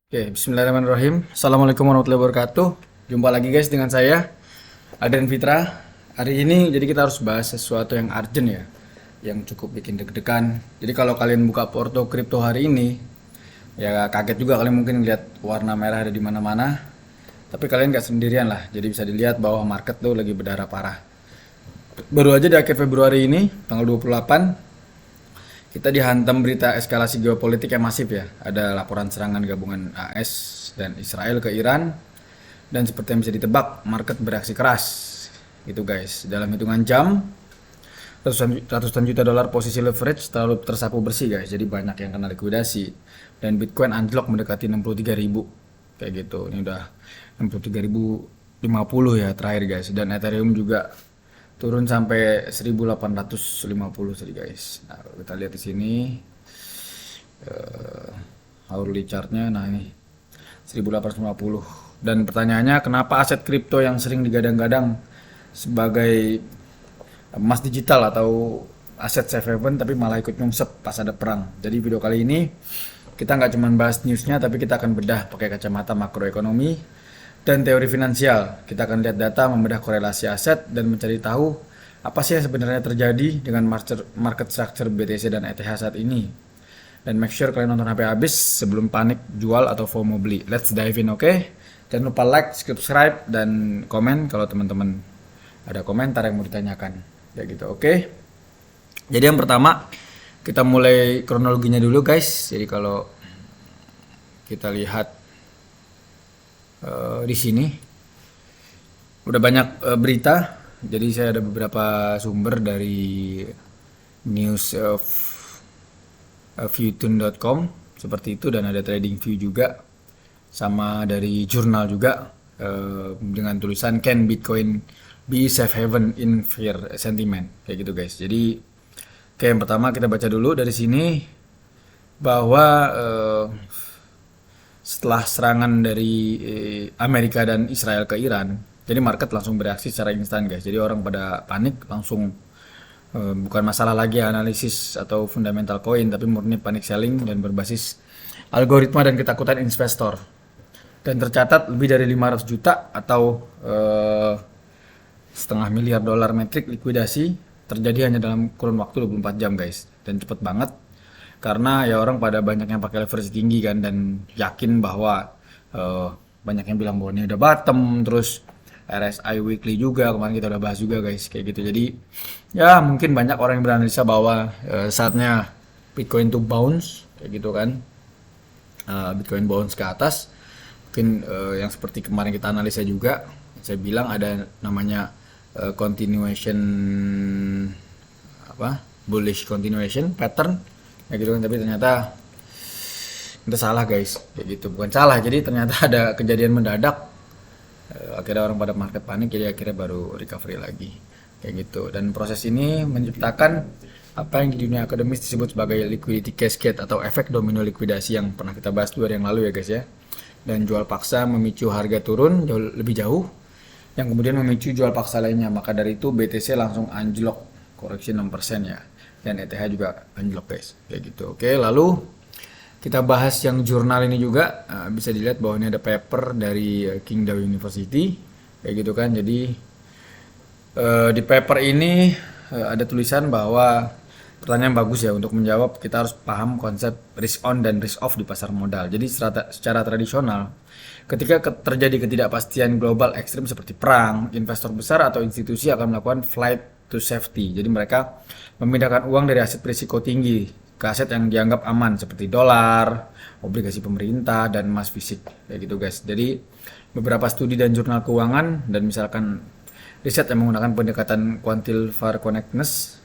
Oke, bismillahirrahmanirrahim. Assalamualaikum warahmatullahi wabarakatuh. Jumpa lagi guys dengan saya, Adrian Fitra. Hari ini jadi kita harus bahas sesuatu yang urgent ya, yang cukup bikin deg-degan. Jadi kalau kalian buka porto kripto hari ini, ya kaget juga kalian mungkin lihat warna merah ada di mana-mana. Tapi kalian nggak sendirian lah, jadi bisa dilihat bahwa market tuh lagi berdarah parah. Baru aja di akhir Februari ini, tanggal 28, kita dihantam berita eskalasi geopolitik yang masif ya. Ada laporan serangan gabungan AS dan Israel ke Iran. Dan seperti yang bisa ditebak, market bereaksi keras. Gitu guys. Dalam hitungan jam, ratusan juta dolar posisi leverage terlalu tersapu bersih guys. Jadi banyak yang kena likuidasi. Dan Bitcoin anjlok mendekati 63.000. Kayak gitu. Ini udah 63.050 ya terakhir guys. Dan Ethereum juga turun sampai 1850 tadi guys. Nah, kalau kita lihat di sini hourly chartnya, nah ini 1850. Dan pertanyaannya, kenapa aset kripto yang sering digadang-gadang sebagai emas digital atau aset safe haven tapi malah ikut nyungsep pas ada perang. Jadi video kali ini kita nggak cuma bahas newsnya, tapi kita akan bedah pakai kacamata makroekonomi dan teori finansial. Kita akan lihat data, membedah korelasi aset, dan mencari tahu apa sih yang sebenarnya terjadi dengan market structure BTC dan ETH saat ini. Dan make sure kalian nonton sampai habis sebelum panik jual atau FOMO beli. Let's dive in, oke? Jangan lupa like, subscribe, dan komen kalau teman-teman ada komentar yang mau ditanyakan. Kayak gitu, oke? Jadi yang pertama, kita mulai kronologinya dulu guys. Jadi kalau kita lihat di sini udah banyak berita. Jadi saya ada beberapa sumber dari news of viewtune.com seperti itu, dan ada TradingView juga, sama dari jurnal juga dengan tulisan Can Bitcoin be safe haven in fear sentiment, kayak gitu guys. Jadi oke, yang pertama kita baca dulu dari sini bahwa setelah serangan dari Amerika dan Israel ke Iran, jadi market langsung bereaksi secara instan guys. Jadi orang pada panik langsung, bukan masalah lagi analisis atau fundamental coin, tapi murni panic selling dan berbasis algoritma dan ketakutan investor. Dan tercatat lebih dari 500 juta atau setengah miliar dolar metrik likuidasi terjadi hanya dalam kurun waktu 24 jam guys. Dan cepet banget karena ya orang pada banyak yang pakai leverage tinggi kan, dan yakin bahwa banyak yang bilang bahwa ini udah bottom. Terus RSI weekly juga kemarin kita udah bahas juga guys, kayak gitu. Jadi ya mungkin banyak orang yang beranalisa bahwa saatnya Bitcoin to bounce, kayak gitu kan. Bitcoin bounce ke atas, mungkin yang seperti kemarin kita analisa juga, saya bilang ada namanya continuation, apa, bullish continuation pattern, kayak gitu kan. Tapi ternyata kita salah guys, kayak gitu. Bukan salah, jadi ternyata ada kejadian mendadak, akhirnya orang pada market panik, jadi akhirnya baru recovery lagi, kayak gitu. Dan proses ini menciptakan apa yang di dunia akademis disebut sebagai liquidity cascade atau efek domino likuidasi yang pernah kita bahas 2 hari yang lalu ya guys ya. Dan jual paksa memicu harga turun lebih jauh, yang kemudian memicu jual paksa lainnya. Maka dari itu BTC langsung anjlok, koreksi 6% ya, dan ETH juga anjlok guys, kayak gitu. Oke, lalu kita bahas yang jurnal ini juga. Bisa dilihat bahwa ini ada paper dari Qingdao University, kayak gitu kan. Jadi di paper ini ada tulisan bahwa pertanyaan bagus ya untuk menjawab, kita harus paham konsep risk on dan risk off di pasar modal. Jadi secara tradisional, ketika terjadi ketidakpastian global ekstrim seperti perang, investor besar atau institusi akan melakukan flight to safety. Jadi mereka memindahkan uang dari aset berisiko tinggi ke aset yang dianggap aman seperti dolar, obligasi pemerintah, dan emas fisik, kayak gitu guys. Jadi beberapa studi dan jurnal keuangan dan misalkan riset yang menggunakan pendekatan quantile-var connectedness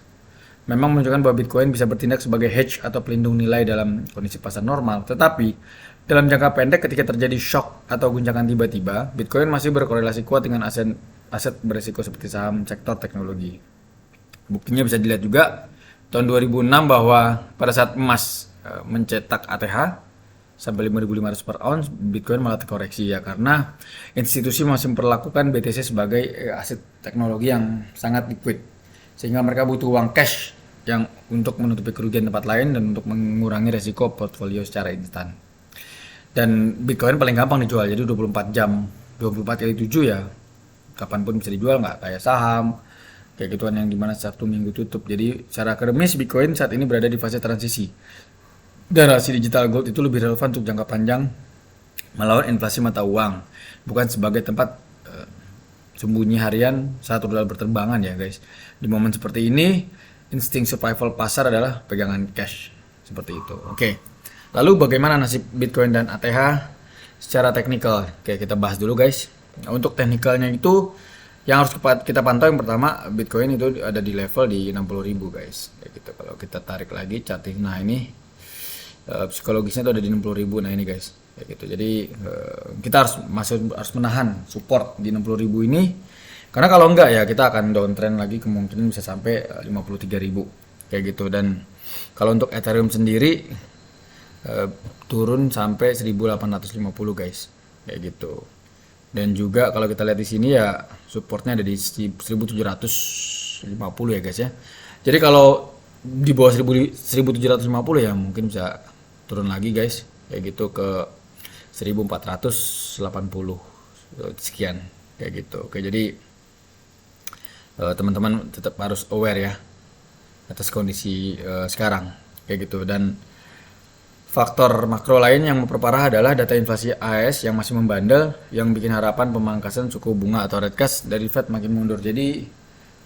memang menunjukkan bahwa Bitcoin bisa bertindak sebagai hedge atau pelindung nilai dalam kondisi pasar normal. Tetapi dalam jangka pendek, ketika terjadi shock atau guncangan tiba-tiba, Bitcoin masih berkorelasi kuat dengan aset berisiko seperti saham sektor teknologi. Buktinya bisa dilihat juga tahun 2006 bahwa pada saat emas mencetak ATH sampai 5.500 per ounce, Bitcoin malah terkoreksi ya, karena institusi masih memperlakukan BTC sebagai aset teknologi yang sangat liquid, sehingga mereka butuh uang cash yang untuk menutupi kerugian tempat lain dan untuk mengurangi resiko portfolio secara instan. Dan Bitcoin paling gampang dijual, jadi 24 jam, 24 kali 7 ya, kapanpun bisa dijual, nggak kayak saham, kayak gituan yang dimana Sabtu Minggu tutup. Jadi secara akademis Bitcoin saat ini berada di fase transisi. Dan rasio digital gold itu lebih relevan untuk jangka panjang melawan inflasi mata uang, bukan sebagai tempat sembunyi harian saat rudal berterbangan ya guys. Di momen seperti ini, insting survival pasar adalah pegangan cash seperti itu. Oke. Lalu bagaimana nasib Bitcoin dan ATH secara teknikal? Oke, kita bahas dulu guys. Nah, untuk teknikalnya itu yang harus kita pantau yang pertama, Bitcoin itu ada di level di 60.000 guys. Kayak gitu. Kalau kita tarik lagi charting, nah ini psikologisnya itu ada di 60.000. Nah ini guys, kayak gitu. Jadi kita masih harus menahan support di 60.000 ini, karena kalau enggak ya kita akan downtrend lagi, kemungkinan bisa sampai 53.000 kayak gitu. Dan kalau untuk Ethereum sendiri turun sampai 1850 guys, kayak gitu. Dan juga kalau kita lihat di sini ya supportnya ada di 1750 ya guys ya. Jadi kalau di bawah 1750 ya mungkin bisa turun lagi guys, kayak gitu ke 1480 sekian kayak gitu. Oke, jadi teman-teman tetap harus aware ya atas kondisi sekarang kayak gitu. Dan faktor makro lain yang memperparah adalah data inflasi AS yang masih membandel, yang bikin harapan pemangkasan suku bunga atau rate cut dari Fed makin mundur. Jadi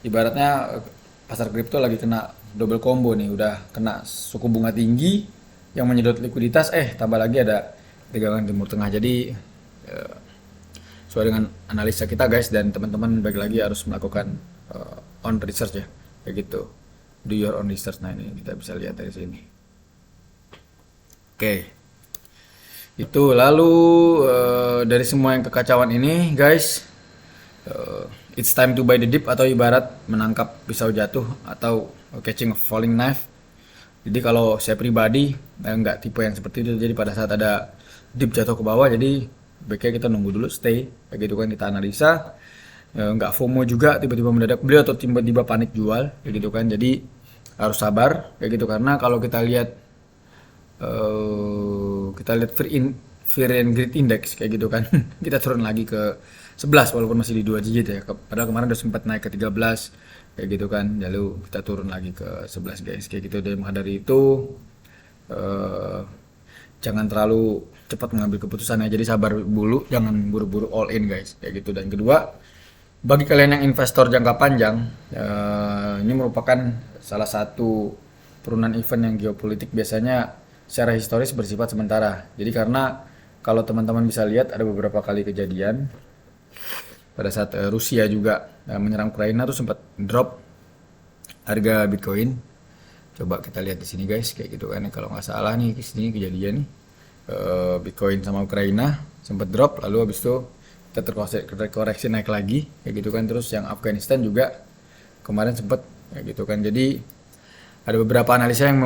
ibaratnya pasar kripto lagi kena double combo nih, udah kena suku bunga tinggi yang menyedot likuiditas, tambah lagi ada tegangan Timur Tengah. Jadi sesuai dengan analisa kita guys, dan teman-teman baik lagi harus melakukan on research ya, kayak gitu. Do your own research. Nah ini kita bisa lihat dari sini. Oke, itu lalu dari semua yang kekacauan ini guys, it's time to buy the dip, atau ibarat menangkap pisau jatuh atau catching a falling knife. Jadi kalau saya pribadi nggak tipe yang seperti itu. Jadi pada saat ada dip jatuh ke bawah, jadi baiknya kita nunggu dulu, stay kayak gitu kan, kita analisa, nggak FOMO juga tiba-tiba mendadak beli atau tiba-tiba panik jual kayak gitu kan. Jadi harus sabar kayak gitu, karena kalau kita lihat fear and greed index kayak gitu kan kita turun lagi ke 11 walaupun masih di 2 digit ya, padahal kemarin udah sempat naik ke 13 kayak gitu kan, lalu kita turun lagi ke 11 guys kayak gitu. Dan maka dari itu jangan terlalu cepat mengambil keputusan ya, jadi sabar dulu, jangan buru-buru all in guys kayak gitu. Dan kedua, bagi kalian yang investor jangka panjang, ini merupakan salah satu turunan event yang geopolitik biasanya secara historis bersifat sementara. Jadi karena kalau teman-teman bisa lihat ada beberapa kali kejadian pada saat Rusia juga menyerang Ukraina tuh sempat drop harga Bitcoin. Coba kita lihat di sini guys, kayak gitu kan. Kalau nggak salah nih di sini kejadian nih, Bitcoin sama Ukraina sempat drop, lalu habis itu kita terkoreksi naik lagi kayak gitu kan. Terus yang Afghanistan juga kemarin sempat kayak gitu kan. Jadi ada beberapa analisa yang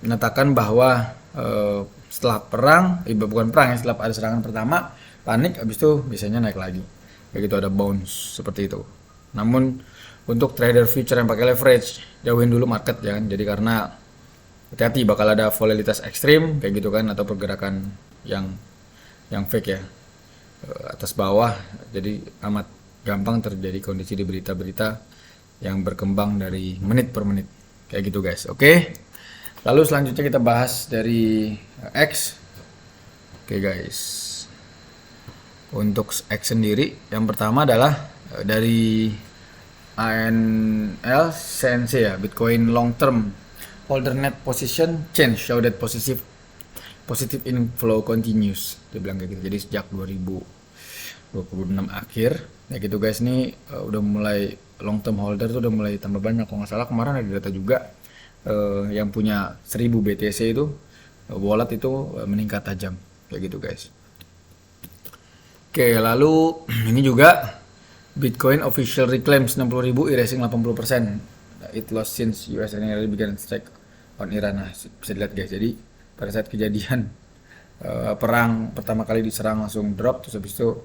menyatakan bahwa setelah perang, bukan perang ya, setelah ada serangan pertama panik, habis itu biasanya naik lagi kayak gitu, ada bounce seperti itu. Namun untuk trader future yang pakai leverage, jauhin dulu market ya kan. Jadi karena hati-hati bakal ada volatilitas ekstrim kayak gitu kan, atau pergerakan yang fake ya, atas bawah. Jadi amat gampang terjadi kondisi di berita-berita yang berkembang dari menit per menit kayak gitu guys. Oke. Lalu selanjutnya kita bahas dari X. Oke guys, untuk X sendiri yang pertama adalah dari ANL CNC ya, Bitcoin Long Term Holder Net Position Change show that positive inflow continues, dia bilang kayak gitu. Jadi sejak 2026 akhir ya gitu guys, ini udah mulai long term holder tuh udah mulai tambah banyak. Kalau nggak salah kemarin ada data juga yang punya 1000 BTC itu wallet itu meningkat tajam kayak gitu guys. Oke, lalu ini juga Bitcoin official reclaims 60.000, erasing 80%. It lost since US and Iran began strike on Iran. Nah, bisa dilihat guys, jadi pada saat kejadian perang pertama kali diserang langsung drop, terus habis itu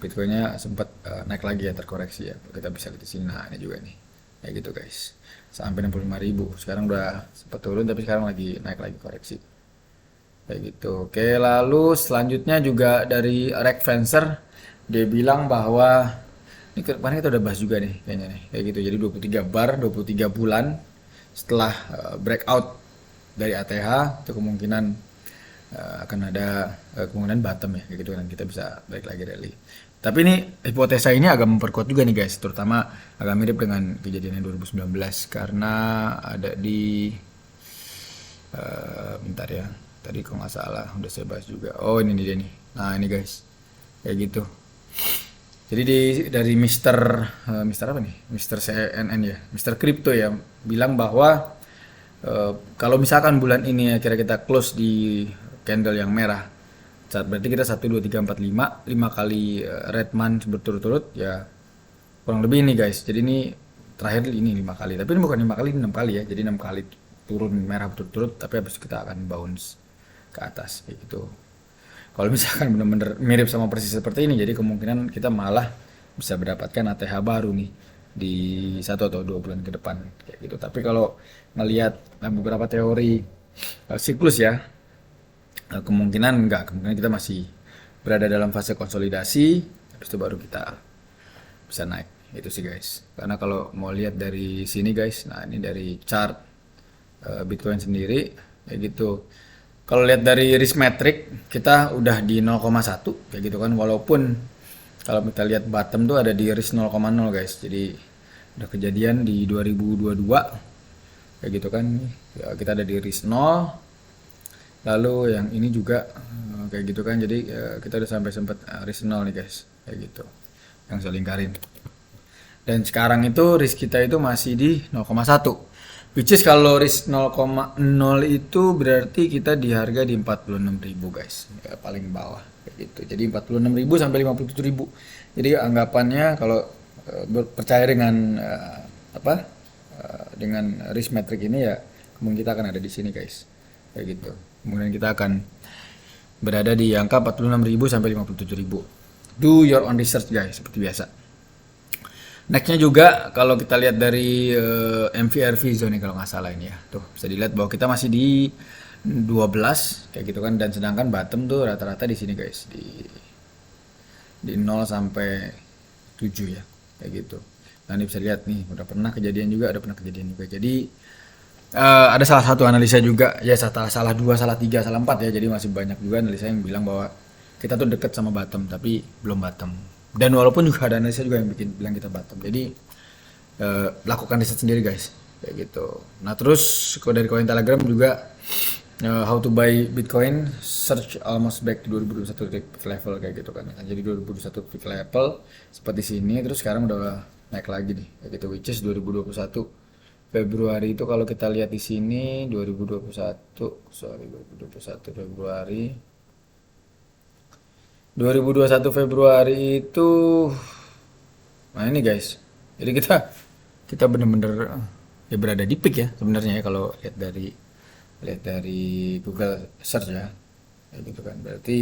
Bitcoinnya sempat naik lagi ya, terkoreksi ya. Kita bisa lihat di sini. Nah, ini juga nih kayak gitu guys, sampai 65.000. Sekarang udah sempat turun, tapi sekarang lagi naik lagi, koreksi. kayak gitu. Oke, lalu selanjutnya juga dari Rek Fencer, dia bilang bahwa ini kemarin kita udah bahas juga nih kayaknya nih, kayak gitu. Jadi 23 bar, 23 bulan setelah breakout dari ATH itu kemungkinan akan ada kemungkinan bottom ya, kayak gitu kan, kita bisa balik lagi rally. Tapi ini hipotesa ini agak memperkuat juga nih guys, terutama agak mirip dengan kejadiannya 2019 karena ada di bentar ya, tadi kalau nggak salah udah saya bahas juga. Oh ini dia nih, nah ini guys, kayak gitu. Jadi dari Mister apa nih? Mister CNN ya, Mister Crypto ya, bilang bahwa kalau misalkan bulan ini akhirnya kita close di candle yang merah, saat berarti kita 1 2 3 4 5 kali red month berturut-turut ya, kurang lebih ini guys. Jadi ini terakhir ini 5 kali, tapi ini bukan 5 kali, 6 kali ya. Jadi 6 kali turun merah berturut-turut, tapi habis kita akan bounce ke atas kayak gitu. Kalau misalkan benar-benar mirip sama persis seperti ini, jadi kemungkinan kita malah bisa mendapatkan ATH baru nih di 1 atau 2 bulan ke depan kayak gitu. Tapi kalau ngelihat beberapa teori siklus ya, kemungkinan kita masih berada dalam fase konsolidasi, habis itu baru kita bisa naik. Itu sih guys. Karena kalau mau lihat dari sini guys, nah ini dari chart Bitcoin sendiri kayak gitu. Kalau lihat dari risk metric kita udah di 0,1 kayak gitu kan, walaupun kalau kita lihat bottom tuh ada di risk 0,0 guys. Jadi udah kejadian di 2022 kayak gitu kan, ya, kita ada di risk 0. Lalu yang ini juga kayak gitu kan, jadi kita udah sampai sempat risk 0 nih guys, kayak gitu yang saya lingkarin. Dan sekarang itu risk kita itu masih di 0,1. Which is kalau risk 0,0 itu berarti kita di harga di 46.000 guys. Ya, paling bawah kayak gitu. Jadi 46.000 sampai 57.000. Jadi anggapannya kalau percaya dengan dengan risk metric ini ya, kemungkinan kita akan ada di sini guys. Kayak gitu. Kemudian kita akan berada di angka 46.000 sampai 57.000. Do your own research guys, seperti biasa. Nextnya juga kalau kita lihat dari MVRV zone kalau nggak salah ini ya, tuh bisa dilihat bahwa kita masih di 12 kayak gitu kan, dan sedangkan bottom tuh rata-rata di sini guys, di 0 sampai 7 ya, kayak gitu. Nah ini bisa lihat nih, udah pernah kejadian juga, jadi ada salah satu analisa juga ya, salah 2, salah 3, salah 4 ya, jadi masih banyak juga analisa yang bilang bahwa kita tuh deket sama bottom tapi belum bottom. Dan walaupun juga ada analisa juga yang bilang kita bottom. Jadi lakukan riset sendiri guys, kayak gitu. Nah terus kalau dari koin Telegram juga how to buy Bitcoin, search almost back to 2021 peak level kayak gitu kan. Jadi 2021 peak level seperti sini, terus sekarang udah naik lagi nih kayak gitu, which is 2021 Februari itu kalau kita lihat di sini 2021 Februari 2021 Februari itu, nah ini guys, jadi kita bener-bener ya berada di peak ya sebenarnya ya, kalau lihat dari Google search ya, kayak gitu kan. Berarti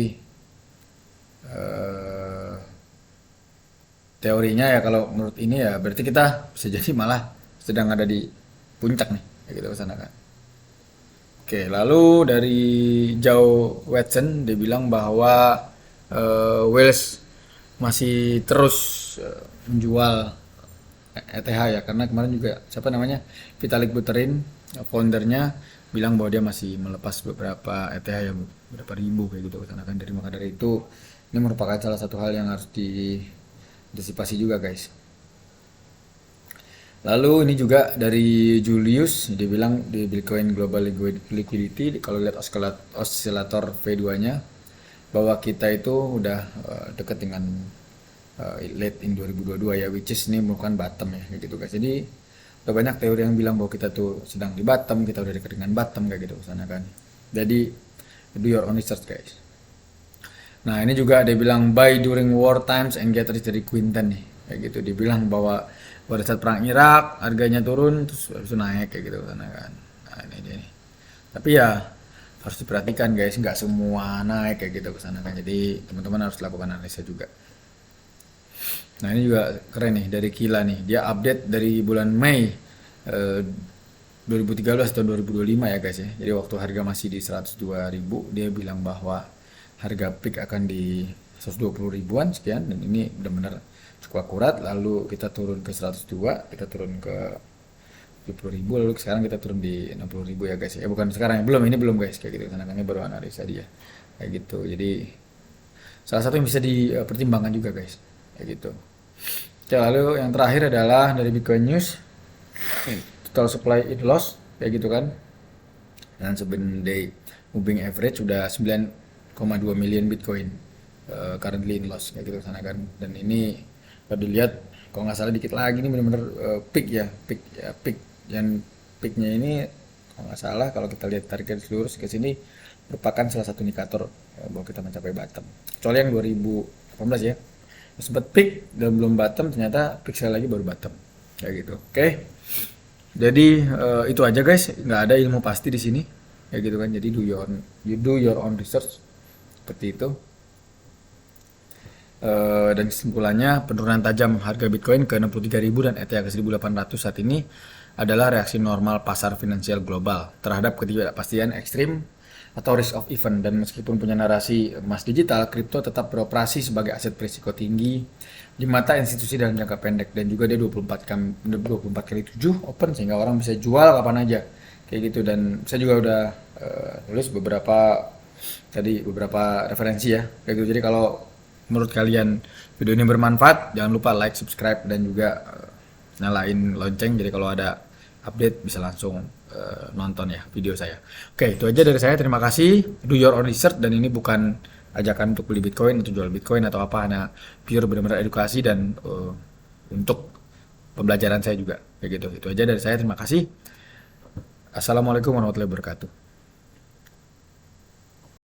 teorinya ya kalau menurut ini ya berarti kita bisa jadi malah sedang ada di puncak nih, kayak gitu kesana kan. Oke, lalu dari Joe Watson dia bilang bahwa Wales masih terus menjual ETH ya, karena kemarin juga siapa namanya, Vitalik Buterin foundernya bilang bahwa dia masih melepas beberapa ETH yang berapa ribu kayak gitu karena kan, dari maka dari itu ini merupakan salah satu hal yang harus diantisipasi juga guys. Lalu ini juga dari Julius, dia bilang di Bitcoin Global Liquidity, kalau lihat osilator V2 nya bahwa kita itu udah deket dengan late in 2022 ya, which is ini merupakan bottom ya, kayak gitu guys. Jadi udah banyak teori yang bilang bahwa kita tuh sedang di bottom, kita udah deket dengan bottom kayak gitu sana kan. Jadi do your own research guys. Nah ini juga dia bilang buy during war times and get rich dari Quinten nih, kayak gitu. Dia bilang bahwa pada saat perang Irak harganya turun terus habis itu naik kayak gitu sana kan. Nah ini dia nih. Tapi ya harus diperhatikan guys, nggak semua naik kayak gitu ke sana kan, jadi teman-teman harus lakukan analisa juga. Nah ini juga keren nih dari Kila nih, dia update dari bulan Mei 2013 atau 2025 ya guys ya. Jadi waktu harga masih di 102.000 dia bilang bahwa harga peak akan di 120 ribuan sekian, dan ini benar-benar cukup akurat. Lalu kita turun ke 102, kita turun ke 70.000, lalu sekarang kita turun di 60.000 ya guys ya. Bukan sekarang ya, belum, ini belum guys, kayak gitu, karena kami baru analisa dia kayak gitu. Jadi salah satu yang bisa dipertimbangkan juga guys kayak gitu. Oke, lalu yang terakhir adalah dari Bitcoin News, total supply in loss kayak gitu kan, dan 7-day moving average sudah 9,2 million Bitcoin currently in loss kayak gitu sana kan. Dan ini kalau dilihat, kalau nggak salah dikit lagi ini benar-benar peak ya, peak yang peaknya ini kalau nggak salah, kalau kita lihat tarik garis lurus ke sini, merupakan salah satu indikator bahwa kita mencapai bottom. Kecuali yang 2018 ya, sempat peak dan belum bottom, ternyata peak sekali lagi baru bottom kayak gitu. Oke. Jadi itu aja guys, nggak ada ilmu pasti di sini kayak gitu kan. Jadi you do your own research seperti itu. Dan kesimpulannya, penurunan tajam harga Bitcoin ke 63.000 dan ETH ke 1.800 saat ini adalah reaksi normal pasar finansial global terhadap ketidakpastian ekstrim atau risk of event. Dan meskipun punya narasi emas digital, kripto tetap beroperasi sebagai aset berisiko tinggi di mata institusi dalam jangka pendek, dan juga dia 24 kali 7 open, sehingga orang bisa jual kapan aja kayak gitu. Dan saya juga udah tulis beberapa referensi ya kayak gitu. Jadi kalau menurut kalian video ini bermanfaat, jangan lupa like, subscribe, dan juga nyalain lonceng, jadi kalau ada update bisa langsung nonton ya video saya. Oke, itu aja dari saya. Terima kasih. Do your own research, dan ini bukan ajakan untuk beli Bitcoin atau jual Bitcoin atau apa, hanya pure benar-benar edukasi dan untuk pembelajaran saya juga kayak gitu. Itu aja dari saya. Terima kasih. Assalamualaikum warahmatullahi wabarakatuh.